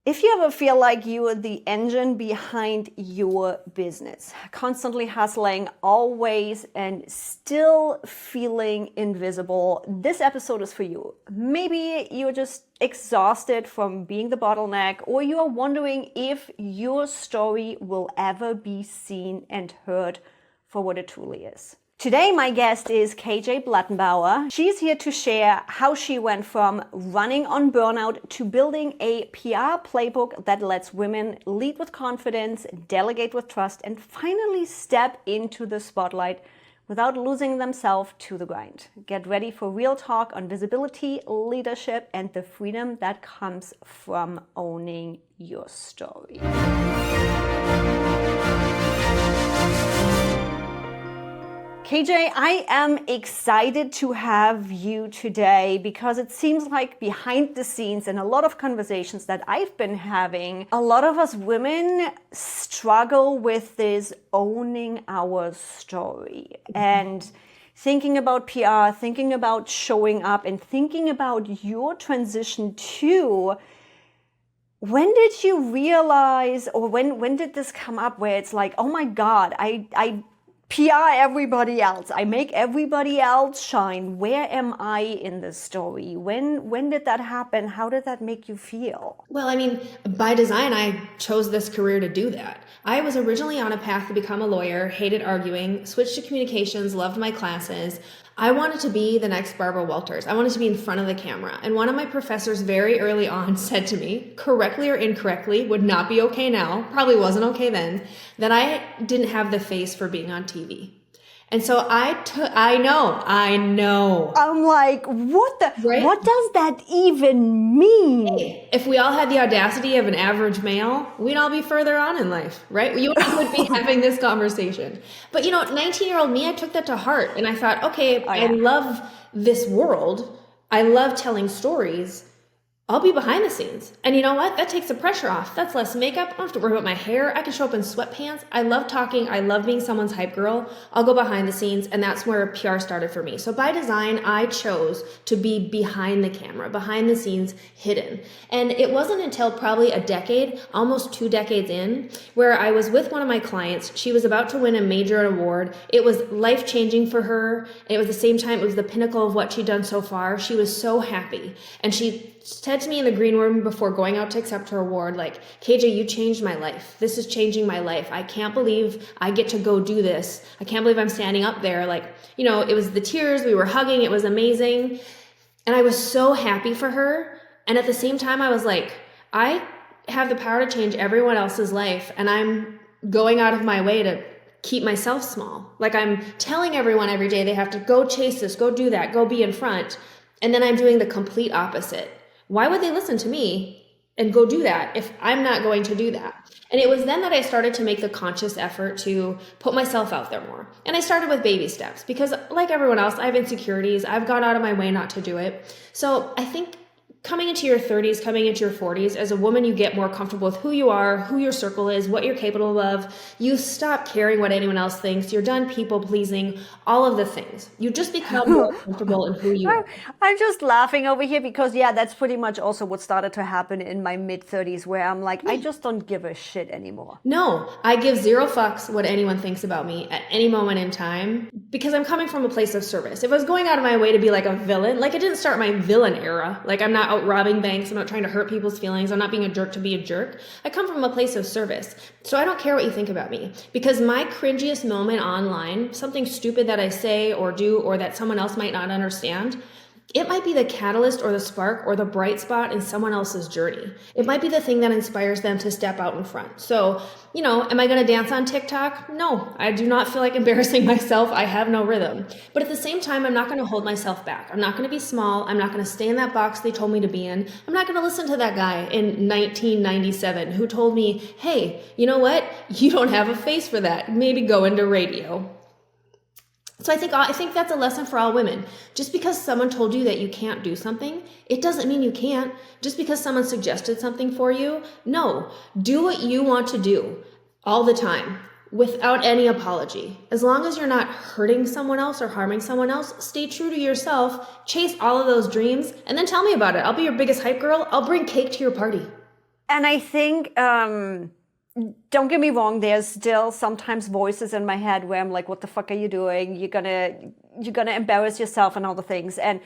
If you ever feel like you are the engine behind your business, constantly hustling, always, and still feeling invisible, this episode is for you. Maybe you're just exhausted from being the bottleneck, or you are wondering if your story will ever be seen and heard for what it truly is. Today, my guest is KJ Blattenbauer. She's here to share how she went from running on burnout to building a PR playbook that lets women lead with confidence, delegate with trust, and finally step into the spotlight without losing themselves to the grind. Get ready for real talk on visibility, leadership, and the freedom that comes from owning your story. KJ, I am excited to have you today because it seems like behind the scenes in a lot of conversations that I've been having, a lot of us women struggle with this owning our story and thinking about PR, thinking about showing up, and thinking about your transition too. When did you realize, or when did this come up where it's like, oh my God, I PR everybody else. I make everybody else shine. Where am I in this story? When did that happen? How did that make you feel? Well, I mean, by design, I chose this career to do that. I was originally on a path to become a lawyer, hated arguing, switched to communications, loved my classes. I wanted to be the next Barbara Walters. I wanted to be in front of the camera. And one of my professors very early on said to me, correctly or incorrectly, would not be okay now, probably wasn't okay then, that I didn't have the face for being on TV. And so I know. I'm like, what Right? What does that even mean? Hey, if we all had the audacity of an average male, we'd all be further on in life, right? You and I would be having this conversation. But 19-year-old me, I took that to heart and I thought, okay, I love this world. I love telling stories. I'll be behind the scenes. And you know what? That takes the pressure off. That's less makeup. I don't have to worry about my hair. I can show up in sweatpants. I love talking. I love being someone's hype girl. I'll go behind the scenes. And that's where PR started for me. So by design, I chose to be behind the camera, behind the scenes, hidden. And it wasn't until probably a decade, almost 2 decades in, where I was with one of my clients. She was about to win a major award. It was life-changing for her. It was the same time, it was the pinnacle of what she'd done so far. She was so happy. And she said to me in the green room before going out to accept her award, like, KJ, you changed my life. This is changing my life. I can't believe I get to go do this. I can't believe I'm standing up there. Like, it was the tears. We were hugging. It was amazing. And I was so happy for her. And at the same time, I was like, I have the power to change everyone else's life. And I'm going out of my way to keep myself small. Like, I'm telling everyone every day they have to go chase this, go do that, go be in front. And then I'm doing the complete opposite. Why would they listen to me and go do that if I'm not going to do that? And it was then that I started to make the conscious effort to put myself out there more. And I started with baby steps because, like everyone else, I have insecurities. I've gone out of my way not to do it. So I think coming into your 30s, coming into your 40s, as a woman, you get more comfortable with who you are, who your circle is, what you're capable of. You stop caring what anyone else thinks. You're done people pleasing, all of the things. You just become more comfortable in who you are. I'm just laughing over here because, that's pretty much also what started to happen in my mid-30s where I'm like, I just don't give a shit anymore. No, I give zero fucks what anyone thinks about me at any moment in time because I'm coming from a place of service. If I was going out of my way to be like a villain, like it didn't start my villain era. Like I'm not out robbing banks. I'm not trying to hurt people's feelings. I'm not being a jerk to be a jerk. I come from a place of service. So I don't care what you think about me because my cringiest moment online, something stupid that I say or do or that someone else might not understand, it might be the catalyst or the spark or the bright spot in someone else's journey. It might be the thing that inspires them to step out in front. So, am I going to dance on TikTok? No, I do not feel like embarrassing myself. I have no rhythm. But at the same time, I'm not going to hold myself back. I'm not going to be small. I'm not going to stay in that box they told me to be in. I'm not going to listen to that guy in 1997 who told me, hey, you know what? You don't have a face for that. Maybe go into radio. So I think that's a lesson for all women. Just because someone told you that you can't do something, it doesn't mean you can't. Just because someone suggested something for you, no. Do what you want to do all the time without any apology. As long as you're not hurting someone else or harming someone else, stay true to yourself, chase all of those dreams, and then tell me about it. I'll be your biggest hype girl. I'll bring cake to your party. And I think, don't get me wrong, there's still sometimes voices in my head where I'm like, what the fuck are you doing? You're gonna embarrass yourself and all the things. And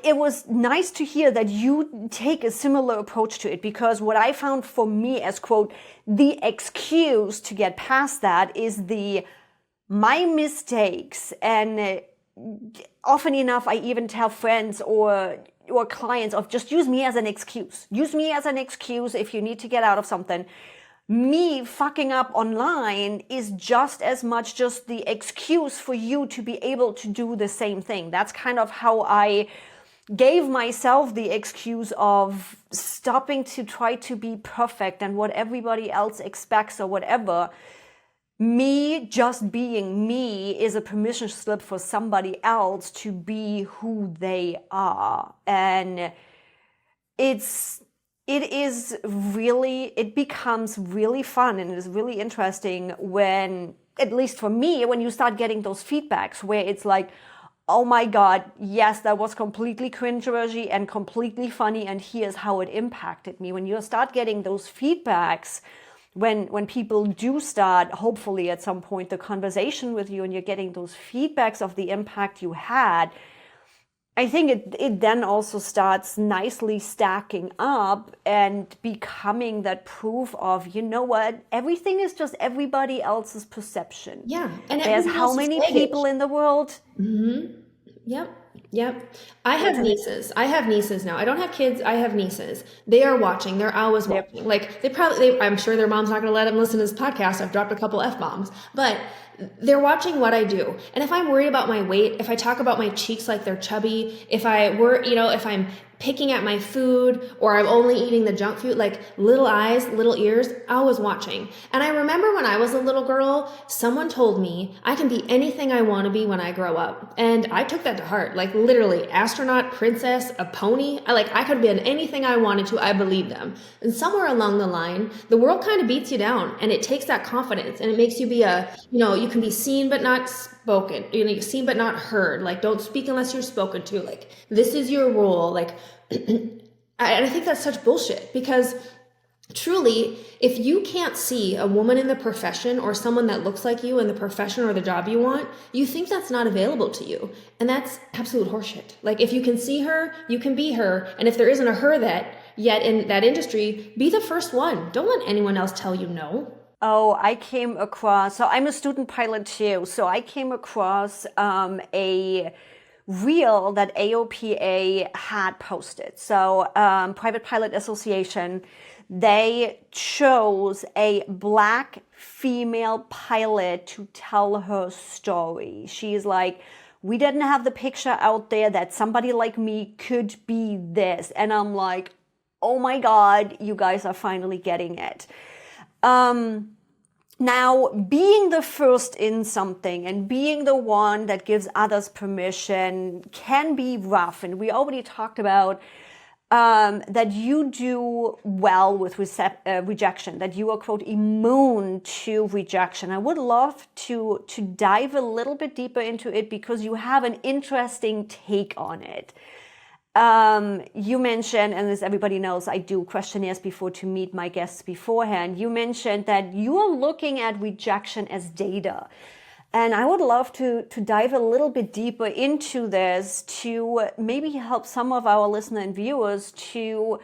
it was nice to hear that you take a similar approach to it, because what I found for me as, quote, the excuse to get past that is my mistakes. And often enough, I even tell friends or clients of just use me as an excuse. Use me as an excuse if you need to get out of something. Me fucking up online is just as much just the excuse for you to be able to do the same thing. That's kind of how I gave myself the excuse of stopping to try to be perfect and what everybody else expects or whatever. Me just being me is a permission slip for somebody else to be who they are. And it becomes really fun, and it is really interesting when, at least for me, when you start getting those feedbacks where it's like, oh my God, yes, that was completely cringeworthy and completely funny, and here's how it impacted me. When you start getting those feedbacks, when people do start, hopefully at some point, the conversation with you, and you're getting those feedbacks of the impact you had, I think it then also starts nicely stacking up and becoming that proof of, you know what, everything is just everybody else's perception. Yeah. And there's how many people in the world? Mm-hmm. Yep. I have nieces now. I don't have kids. I have nieces. They are watching. They're always watching. Like I'm sure their mom's not going to let them listen to this podcast. I've dropped a couple F-bombs, but they're watching what I do. And if I'm worried about my weight, if I talk about my cheeks like they're chubby, if I'm picking at my food, or I'm only eating the junk food, like little eyes, little ears, I was watching. And I remember when I was a little girl, someone told me I can be anything I want to be when I grow up. And I took that to heart, like literally astronaut, princess, a pony. I could have been anything I wanted to. I believed them. And somewhere along the line, the world kind of beats you down, and it takes that confidence, and it makes you be you can be seen but not spoken, you're seen but not heard. Like, don't speak unless you're spoken to. Like, this is your role. Like, I think that's such bullshit, because truly, if you can't see a woman in the profession or someone that looks like you in the profession or the job you want, you think that's not available to you. And that's absolute horseshit. Like, if you can see her, you can be her. And if there isn't a her that yet in that industry, be the first one. Don't let anyone else tell you no. Oh, I came across, so I'm a student pilot too. So I came across a reel that AOPA had posted. So Private Pilot Association, they chose a Black female pilot to tell her story. She's like, we didn't have the picture out there that somebody like me could be this. And I'm like, oh my God, you guys are finally getting it. Now, being the first in something and being the one that gives others permission can be rough. And we already talked about that you do well with rejection, that you are, quote, immune to rejection. I would love to dive a little bit deeper into it, because you have an interesting take on it. You mentioned, and as everybody knows, I do questionnaires to meet my guests beforehand. You mentioned that you are looking at rejection as data. And I would love to dive a little bit deeper into this to maybe help some of our listeners and viewers to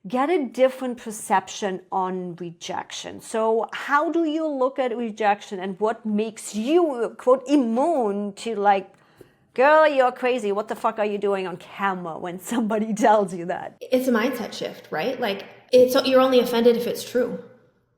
get a different perception on rejection. So how do you look at rejection, and what makes you, quote, immune to, like, girl, you're crazy, what the fuck are you doing on camera, when somebody tells you that? It's a mindset shift, right? Like, you're only offended if it's true.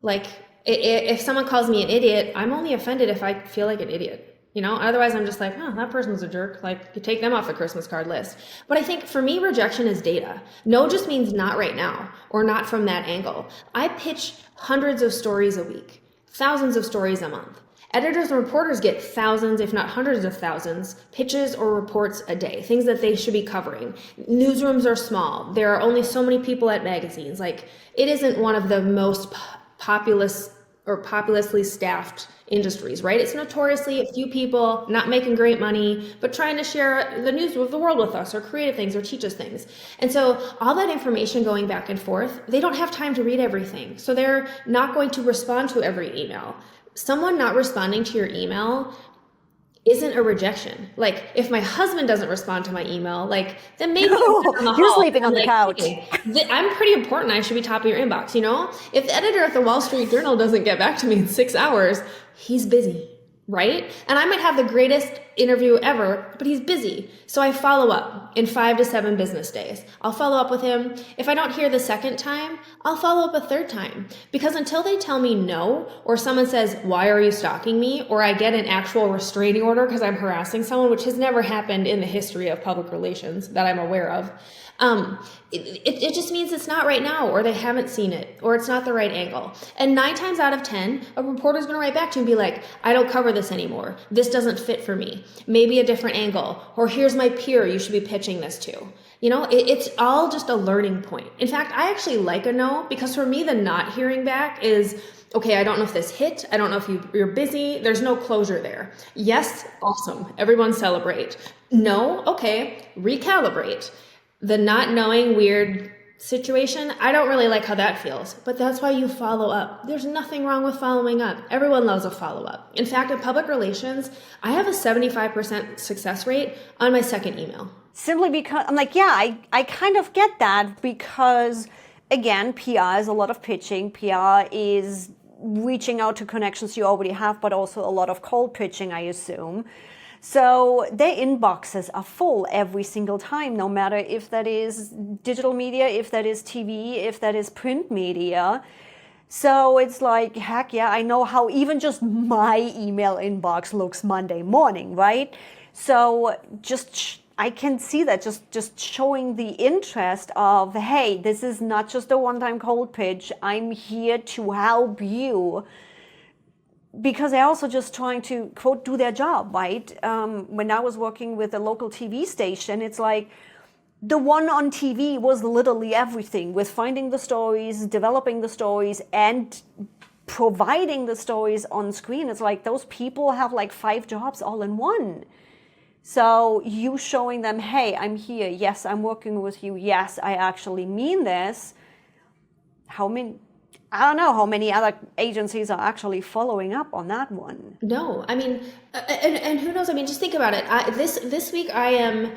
Like, if someone calls me an idiot, I'm only offended if I feel like an idiot. Otherwise I'm just like, oh, that person's a jerk. Like, you take them off the Christmas card list. But I think for me, rejection is data. No just means not right now, or not from that angle. I pitch hundreds of stories a week, thousands of stories a month. Editors and reporters get thousands, if not hundreds of thousands, pitches or reports a day, things that they should be covering. Newsrooms are small. There are only so many people at magazines. Like, it isn't one of the most populous or populously staffed industries, right? It's notoriously a few people not making great money, but trying to share the news of the world with us or creative things or teach us things. And so all that information going back and forth, they don't have time to read everything. So they're not going to respond to every email. Someone not responding to your email isn't a rejection. Like if my husband doesn't respond to my email, like then maybe you're sleeping on the couch. Hey, I'm pretty important. I should be top of your inbox. If the editor at the Wall Street Journal doesn't get back to me in 6 hours, he's busy, right? And I might have the greatest interview ever, but he's busy. So I follow up in 5 to 7 business days. I'll follow up with him. If I don't hear the second time, I'll follow up a third time, because until they tell me no, or someone says, why are you stalking me? Or I get an actual restraining order because I'm harassing someone, which has never happened in the history of public relations that I'm aware of. It just means it's not right now, or they haven't seen it, or it's not the right angle. And 9 times out of 10, a reporter's going to write back to you and be like, I don't cover this anymore. This doesn't fit for me. Maybe a different angle, or here's my peer you should be pitching this to. It's all just a learning point. In fact, I actually like a no, because for me, the not hearing back is, okay, I don't know if this hit. I don't know if you're busy. There's no closure there. Yes, awesome. Everyone celebrate. No, okay, recalibrate. The not knowing weird situation, I don't really like how that feels, but that's why you follow up. There's nothing wrong with following up. Everyone loves a follow-up. In fact, in public relations, I have a 75% success rate on my second email. Simply because I'm like, yeah, I kind of get that, because again, PR is a lot of pitching. PR is reaching out to connections you already have, but also a lot of cold pitching, I assume. So their inboxes are full every single time, no matter if that is digital media, if that is TV, if that is print media. So it's like, heck yeah, I know how even just my email inbox looks Monday morning, right? So I can see that just showing the interest of, hey, this is not just a one-time cold pitch. I'm here to help you. Because they're also just trying to, quote, do their job, right? When I was working with a local TV station, it's like the one on TV was literally everything, with finding the stories, developing the stories, and providing the stories on screen. It's like those people have like 5 jobs all in one. So you showing them, hey, I'm here. Yes, I'm working with you. Yes, I actually mean this. I don't know how many other agencies are actually following up on that one. No, I mean, and who knows? I mean, just think about it. This week I am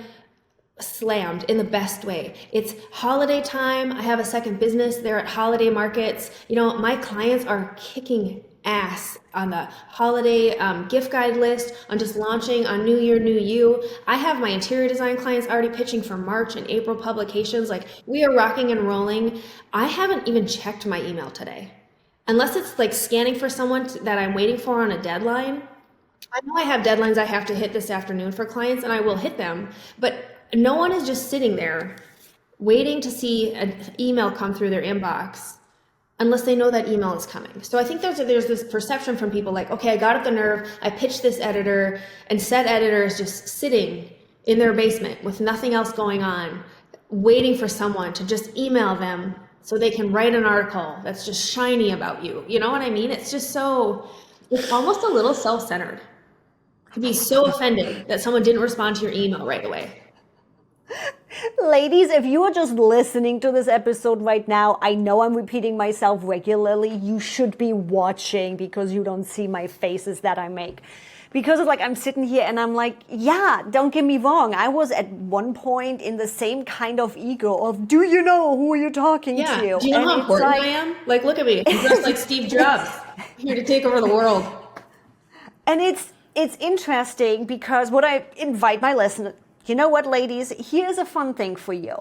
slammed in the best way. It's holiday time. I have a second business. They're at holiday markets. My clients are kicking ass on the holiday gift guide list, on just launching on New Year, New You. I have my interior design clients already pitching for March and April publications. Like, we are rocking and rolling. I haven't even checked my email today, unless it's like scanning for someone that I'm waiting for on a deadline. I know I have deadlines I have to hit this afternoon for clients, and I will hit them, but no one is just sitting there waiting to see an email come through their inbox unless they know that email is coming. So I think there's this perception from people like, okay, I got up the nerve, I pitched this editor, and said editor is just sitting in their basement with nothing else going on, waiting for someone to just email them so they can write an article that's just shiny about you. You know what I mean? It's just it's almost a little self-centered to be so offended that someone didn't respond to your email right away. Ladies, if you are just listening to this episode right now, I know I'm repeating myself regularly. You should be watching, because you don't see my faces that I make. Because it's like I'm sitting here and I'm like, yeah, don't get me wrong. I was at one point in the same kind of ego of, do you know who you're talking to? Do you know how important I am? Like, look at me. I'm dressed like Steve Jobs, here to take over the world. And it's interesting, because what I invite my listeners, you know what, ladies, here's a fun thing for you.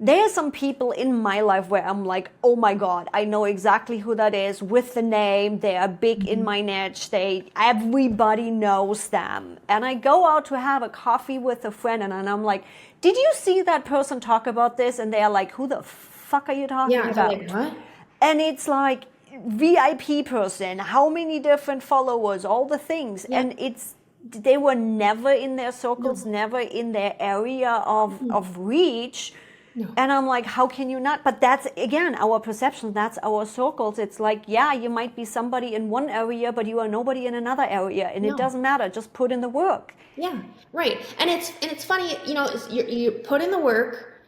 There are some people in my life where I'm like, oh my God, I know exactly who that is with the name. They are big in my niche. Everybody knows them. And I go out to have a coffee with a friend, and I'm like, did you see that person talk about this? And they are like, who the fuck are you talking about? Like, what? And it's like, VIP person, how many different followers, all the things. Yeah. And they were never in their circles, never in their area of reach. And I'm like, how can you not? But that's, again, our perception. That's our circles. It's like, yeah, you might be somebody in one area, but you are nobody in another area. And it doesn't matter. Just put in the work. Yeah, right. And it's funny, you put in the work,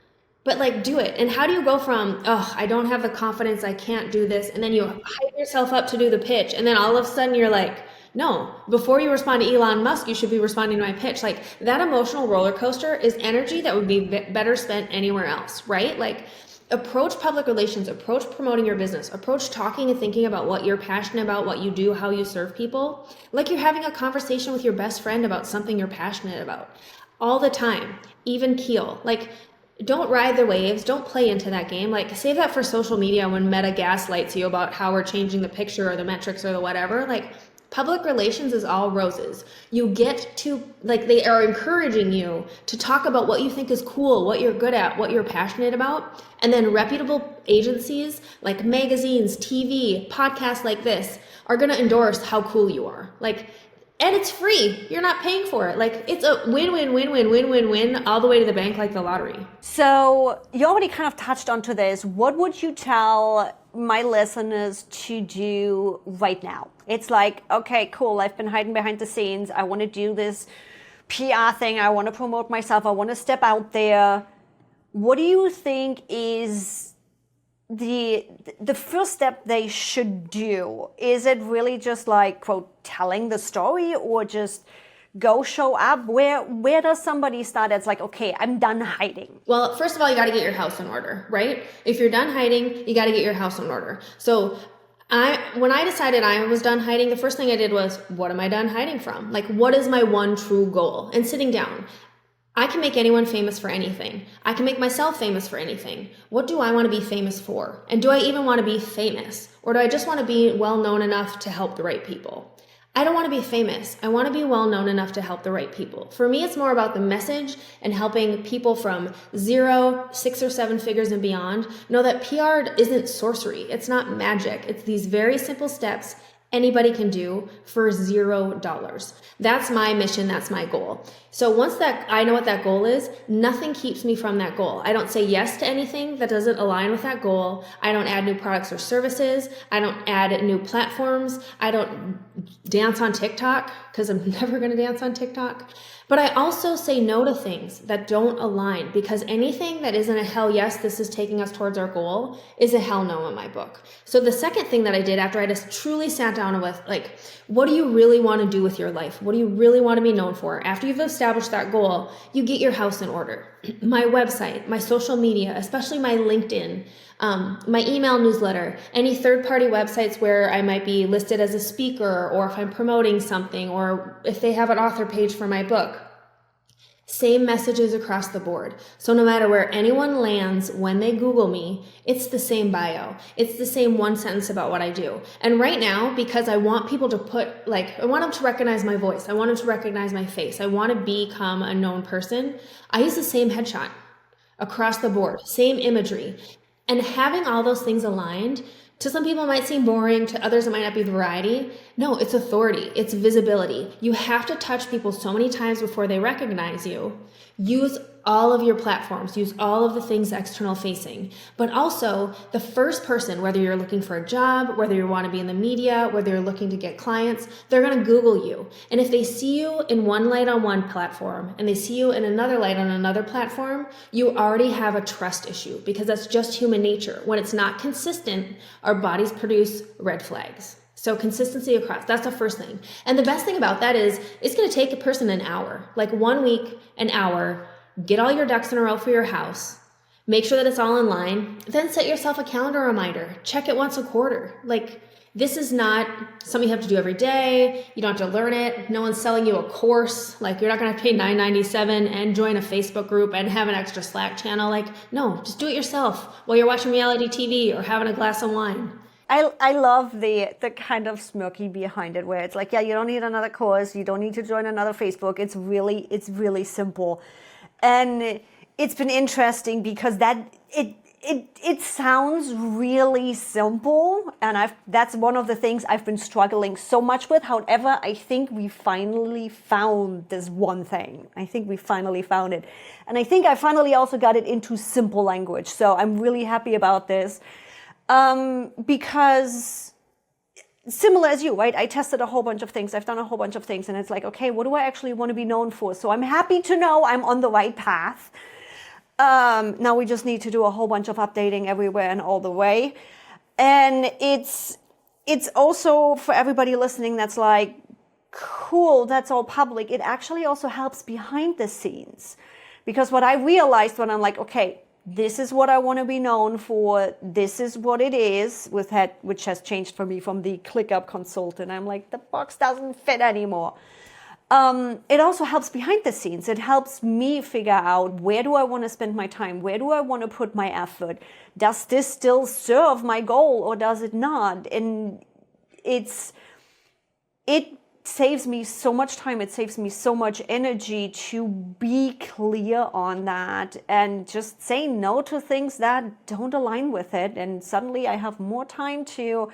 but like do it. And how do you go from, oh, I don't have the confidence, I can't do this, and then you hype yourself up to do the pitch, and then all of a sudden you're like, no, before you respond to Elon Musk, you should be responding to my pitch. Like that emotional roller coaster is energy that would be better spent anywhere else, right? Like approach public relations, approach promoting your business, approach talking and thinking about what you're passionate about, what you do, how you serve people, like you're having a conversation with your best friend about something you're passionate about all the time, even keel. Like don't ride the waves, don't play into that game. Like save that for social media when Meta gaslights you about how we're changing the picture or the metrics or the whatever. Like public relations is all roses. You get to, like, they are encouraging you to talk about what you think is cool, what you're good at, what you're passionate about. And then reputable agencies like magazines, TV, podcasts like this are going to endorse how cool you are. Like, and it's free. You're not paying for it. Like it's a win-win-win-win-win-win-win all the way to the bank like the lottery. So you already kind of touched onto this. What would you tell my listeners to do right now? It's like, okay, cool. I've been hiding behind the scenes. I want to do this PR thing. I want to promote myself. I want to step out there. What do you think is the first step they should do? Is it really just like, quote, telling the story, or just go show up? Where does somebody start? It's like, okay, I'm done hiding. Well, first of all, you got to get your house in order, right? If you're done hiding, you got to get your house in order. So when I decided I was done hiding, the first thing I did was, what am I done hiding from? Like, what is my one true goal? And sitting down. I can make anyone famous for anything. I can make myself famous for anything. What do I want to be famous for? And do I even want to be famous? Or do I just want to be well known enough to help the right people? I don't want to be famous. I want to be well known enough to help the right people. For me, it's more about the message and helping people from 0, 6 or 7 figures and beyond know that PR isn't sorcery. It's not magic. It's these very simple steps anybody can do for $0. That's my mission. That's my goal. So once that I know what that goal is, nothing keeps me from that goal. I don't say yes to anything that doesn't align with that goal. I don't add new products or services. I don't add new platforms. I don't dance on TikTok because I'm never going to dance on TikTok. But I also say no to things that don't align, because anything that isn't a hell yes, this is taking us towards our goal, is a hell no in my book. So the second thing that I did after I just truly sat down with, like, what do you really want to do with your life? What do you really want to be known for? After you've established that goal, you get your house in order. My website, my social media, especially my LinkedIn, my email newsletter, any third-party websites where I might be listed as a speaker, or if I'm promoting something, or if they have an author page for my book. Same messages across the board. So no matter where anyone lands when they Google me, it's the same bio. It's the same one sentence about what I do. And right now, because I want people to I want them to recognize my voice. I want them to recognize my face. I want to become a known person. I use the same headshot across the board, same imagery. And having all those things aligned, to some people it might seem boring, to others it might not be variety. No, it's authority, it's visibility. You have to touch people so many times before they recognize you. Use all of your platforms, use all of the things external facing, but also the first person, whether you're looking for a job, whether you want to be in the media, whether you're looking to get clients, they're going to Google you. And if they see you in one light on one platform and they see you in another light on another platform, you already have a trust issue, because that's just human nature. When it's not consistent, our bodies produce red flags. So consistency across, that's the first thing. And the best thing about that is it's going to take a person an hour, like 1 week, an hour. Get all your ducks in a row for your house. Make sure that it's all in line. Then set yourself a calendar reminder. Check it once a quarter. Like, this is not something you have to do every day. You don't have to learn it. No one's selling you a course. Like, you're not going to pay $9.97 and join a Facebook group and have an extra Slack channel. Like, no, just do it yourself while you're watching reality TV or having a glass of wine. I love the kind of smirky behind it, where it's like, yeah, you don't need another course. You don't need to join another Facebook. It's really simple. And it's been interesting because it sounds really simple, and that's one of the things I've been struggling so much with. However, I think we finally found this one thing. I think we finally found it. And I think I finally also got it into simple language. So I'm really happy about this. Because similar as you, right? I tested a whole bunch of things. I've done a whole bunch of things. And it's like, okay, what do I actually want to be known for? So I'm happy to know I'm on the right path. Now we just need to do a whole bunch of updating everywhere and all the way. And it's also for everybody listening that's like, cool, that's all public. It actually also helps behind the scenes. Because what I realized when I'm like, okay, this is what I want to be known for. This is what it is, which has changed for me from the ClickUp consultant. I'm like, the box doesn't fit anymore. It also helps behind the scenes. It helps me figure out, where do I want to spend my time? Where do I want to put my effort? Does this still serve my goal or does it not? And it saves me so much time. It saves me so much energy to be clear on that and just say no to things that don't align with it. And suddenly I have more time to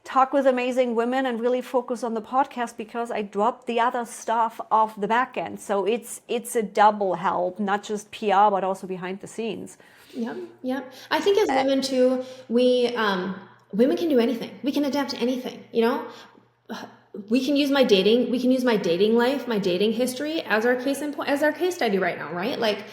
talk with amazing women and really focus on the podcast because I dropped the other stuff off the back end. So it's a double help, not just PR, but also behind the scenes. Yeah. I think as women too, women can do anything. We can adapt to anything, We can use my dating life, my dating history as our case study right now, right? Like,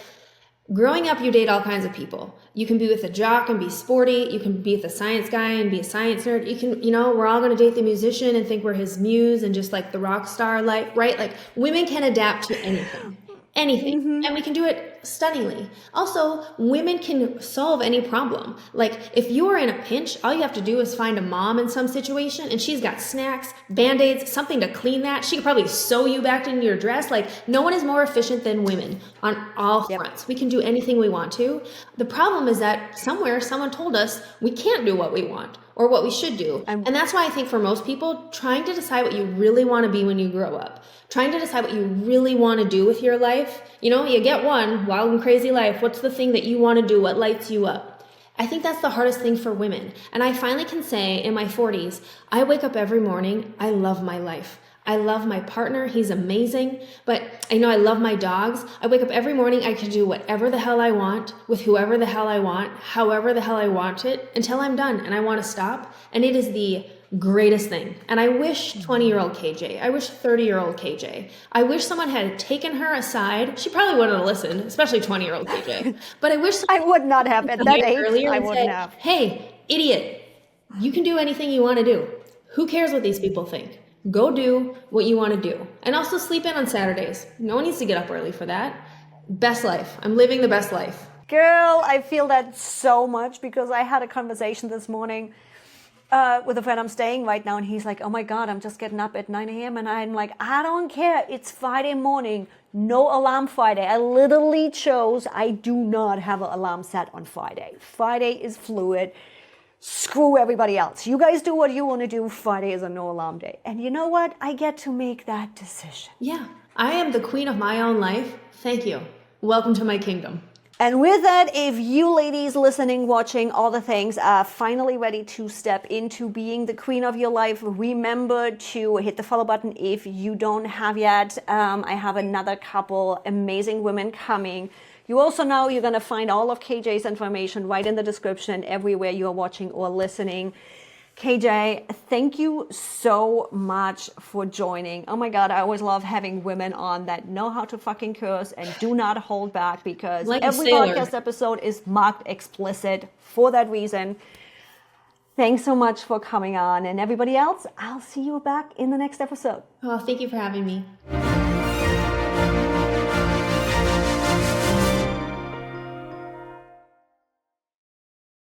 growing up, you date all kinds of people. You can be with a jock and be sporty. You can be with a science guy and be a science nerd. You can, we're all going to date the musician and think we're his muse and just like the rock star life, right? Like, women can adapt to anything. And we can do it stunningly. Also, women can solve any problem. Like, if you are in a pinch, all you have to do is find a mom in some situation and she's got snacks, Band-Aids, something to clean that. She could probably sew you back into your dress. Like, no one is more efficient than women on all fronts. We can do anything we want to. The problem is that somewhere someone told us we can't do what we want or what we should do. And that's why I think for most people, trying to decide what you really want to be when you grow up, trying to decide what you really want to do with your life, you get one wild and crazy life. What's the thing that you want to do? What lights you up? I think that's the hardest thing for women. And I finally can say in my 40s, I wake up every morning. I love my life. I love my partner. He's amazing. But I know I love my dogs. I wake up every morning. I can do whatever the hell I want with whoever the hell I want, however the hell I want it until I'm done and I want to stop. And it is the greatest thing. And I wish 20-year-old KJ, I wish 30-year-old KJ, I wish someone had taken her aside. She probably wouldn't have listened, especially 20-year-old KJ. But I wish I would not have at that age. I wouldn't have. Hey, idiot, you can do anything you want to do. Who cares what these people think? Go do what you want to do. And also sleep in on Saturdays. No one needs to get up early for that. Best life. I'm living the best life. Girl, I feel that so much because I had a conversation this morning with a friend I'm staying right now, and he's like, oh my God, I'm just getting up at 9 a.m. And I'm like, I don't care. It's Friday morning. No alarm Friday. I literally chose, I do not have an alarm set on Friday. Friday is fluid. Screw everybody else. You guys do what you want to do. Friday is a no alarm day. And you know what? I get to make that decision. Yeah. I am the queen of my own life. Thank you. Welcome to my kingdom. And with that, if you ladies listening, watching, all the things are finally ready to step into being the queen of your life, remember to hit the follow button if you don't have yet. I have another couple amazing women coming. You also know you're going to find all of KJ's information right in the description everywhere you're watching or listening. KJ, thank you so much for joining. Oh my God, I always love having women on that know how to fucking curse and do not hold back because like every podcast episode is marked explicit for that reason. Thanks so much for coming on. And everybody else, I'll see you back in the next episode. Oh, thank you for having me.